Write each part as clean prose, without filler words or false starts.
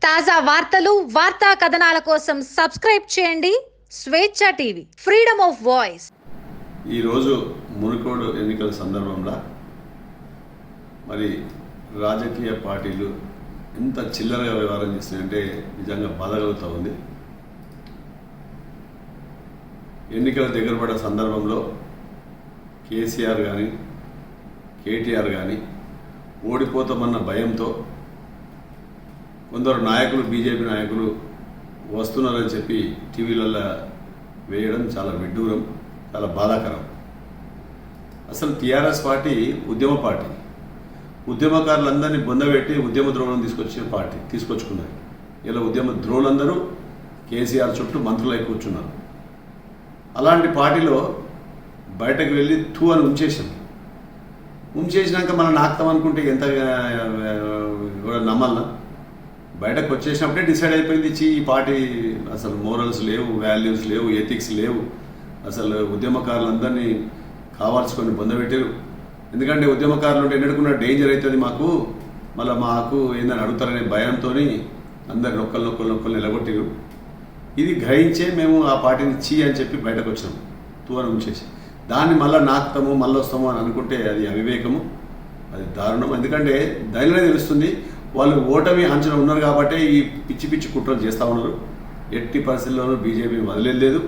తాజా వార్తలు వార్తా కథనాల కోసం సబ్స్క్రైబ్ చేయండి స్వేచ్ఛ టీవీ, ఫ్రీడమ్ ఆఫ్ వాయిస్. ఈరోజు మునుగోడు ఎన్నికల సందర్భంలో మరి రాజకీయ పార్టీలు ఎంత చిల్లరగా వ్యవహారం చేస్తున్నాయంటే నిజంగా బాధ కలుగుతూ ఉంది. ఎన్నికల దగ్గర పడే సందర్భంలో కేసీఆర్ కానీ కేటీఆర్ కానీ ఓడిపోతామన్న భయంతో కొందరు నాయకులు, బీజేపీ నాయకులు వస్తున్నారని చెప్పి టీవీలలో వేయడం చాలా విడ్డూరం, చాలా బాధాకరం. అసలు టీఆర్ఎస్ పార్టీ ఉద్యమ పార్టీ, ఉద్యమకారులందరినీ బొందబెట్టి ఉద్యమ ద్రోహులను తీసుకొచ్చుకున్నారు. ఇలా ఉద్యమ ద్రోహులందరూ కేసీఆర్ చుట్టూ మంత్రులై కూర్చున్నారు. అలాంటి పార్టీలో బయటకు వెళ్ళి తూ అని ఉంచేసినాక మనం నాకుతాం అనుకుంటే ఎంత నమ్మల్నా? బయటకు వచ్చేసినప్పుడే డిసైడ్ అయిపోయింది, ఈ పార్టీ అసలు మోరల్స్ లేవు, వాల్యూస్ లేవు, ఎథిక్స్ లేవు. అసలు ఉద్యమకారులందరినీ కావాల్సుకొని బొందబెట్టారు. ఎందుకంటే ఉద్యమకారులు ఉంటే ఎన్నుకున్న డేంజర్ అవుతుంది మాకు ఏందని అడుగుతారనే భయంతో అందరిని ఒక్కరిని నిలగొట్టారు. ఇది గ్రహించే మేము ఆ పార్టీని అని చెప్పి బయటకు వచ్చినాం, తూరం ఉంచేసి. దాన్ని మళ్ళీ నాకుతాము, మళ్ళీ వస్తాము అని అనుకుంటే అది అవివేకము, అది దారుణం. ఎందుకంటే దానిలోనే తెలుస్తుంది వాళ్ళు ఓటమి అంచనా ఉన్నారు కాబట్టి ఈ పిచ్చి కుట్రలు చేస్తూ ఉన్నారు. ఎట్టి పరిస్థితుల్లోనూ బీజేపీని వదిలేదు,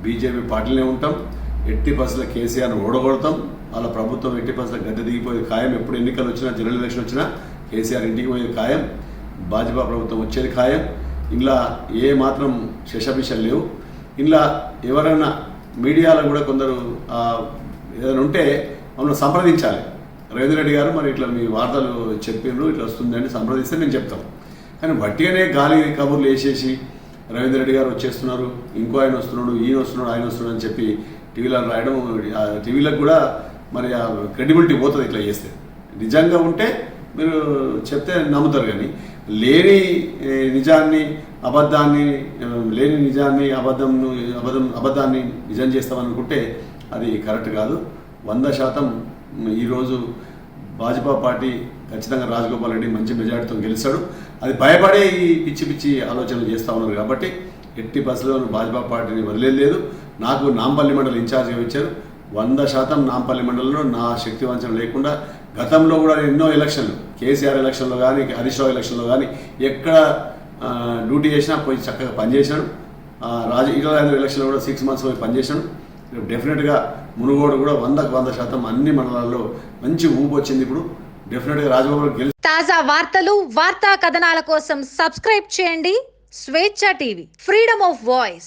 బీజేపీ పార్టీలోనే ఉంటాం. ఎట్టి పరిస్థితుల్లో కేసీఆర్ని ఓడగొడతాం. వాళ్ళ ప్రభుత్వం ఎట్టి పరిస్థితుల్లో గద్దె దిగిపోయేది ఖాయం. ఎప్పుడు ఎన్నికలు వచ్చినా, జనరల్ ఎలక్షన్ వచ్చినా కేసీఆర్ ఇంటికి పోయేది ఖాయం, భాజపా ప్రభుత్వం వచ్చేది ఖాయం. ఇలా ఏ మాత్రం శశభిషలు లేవు. ఇలా ఎవరైనా మీడియాలో కూడా కొందరు ఏదైనా ఉంటే మమ్మల్ని సంప్రదించాలి. రవీంద్ర రెడ్డి గారు మరి ఇట్లా మీ వార్తలు చెప్పిండ్రు, ఇట్లా వస్తుందని సంప్రదిస్తే మేము చెప్తాం. కానీ వట్టిగానే గాలి కబుర్లు వేసేసి రవీంద్ర రెడ్డి గారు వచ్చేస్తున్నారు, ఇంకో ఆయన వస్తున్నాడు, ఆయన వస్తున్నాడు అని చెప్పి టీవీలో రాయడం, టీవీలకు కూడా మరి ఆ క్రెడిబిలిటీ పోతుంది ఇట్లా చేస్తే. నిజంగా ఉంటే మీరు చెప్తే నమ్ముతారు. కానీ లేని నిజాన్ని అబద్ధాన్ని నిజం చేస్తామనుకుంటే అది కరెక్ట్ కాదు. 100% ఈరోజు భాజపా పార్టీ ఖచ్చితంగా రాజగోపాల్ రెడ్డి మంచి మెజార్టీతో గెలిచాడు. అది భయపడే ఈ పిచ్చి ఆలోచనలు చేస్తూ ఉన్నారు. కాబట్టి ఎట్టి పరిస్థితుల్లో భాజపా పార్టీని వదిలేదు. నాకు నాంపల్లి మండలి ఇన్ఛార్జ్గా ఇచ్చారు. 100% నాంపల్లి మండలంలో నా శక్తి వంచన లేకుండా గతంలో కూడా ఎన్నో ఎలక్షన్లు, కేసీఆర్ ఎలక్షన్లో కానీ, హరీష్ రావు ఎలక్షన్లో కానీ ఎక్కడ డ్యూటీ చేసినా పోయి చక్కగా పనిచేశాడు. ఈటల ఎలక్షన్లో కూడా 6 months పోయి పనిచేశాడు. డెఫినెట్గా మునుగోడు కూడా 100% అన్ని మండలాల్లో మంచి ఊపు వచ్చింది. ఇప్పుడు డెఫినెట్గా రాజగోపాల్ తాజా వార్తలు వార్తా కథనాల కోసం సబ్స్క్రైబ్ చేయండి స్వేచ్ఛ టీవీ, ఫ్రీడమ్ ఆఫ్ వాయిస్.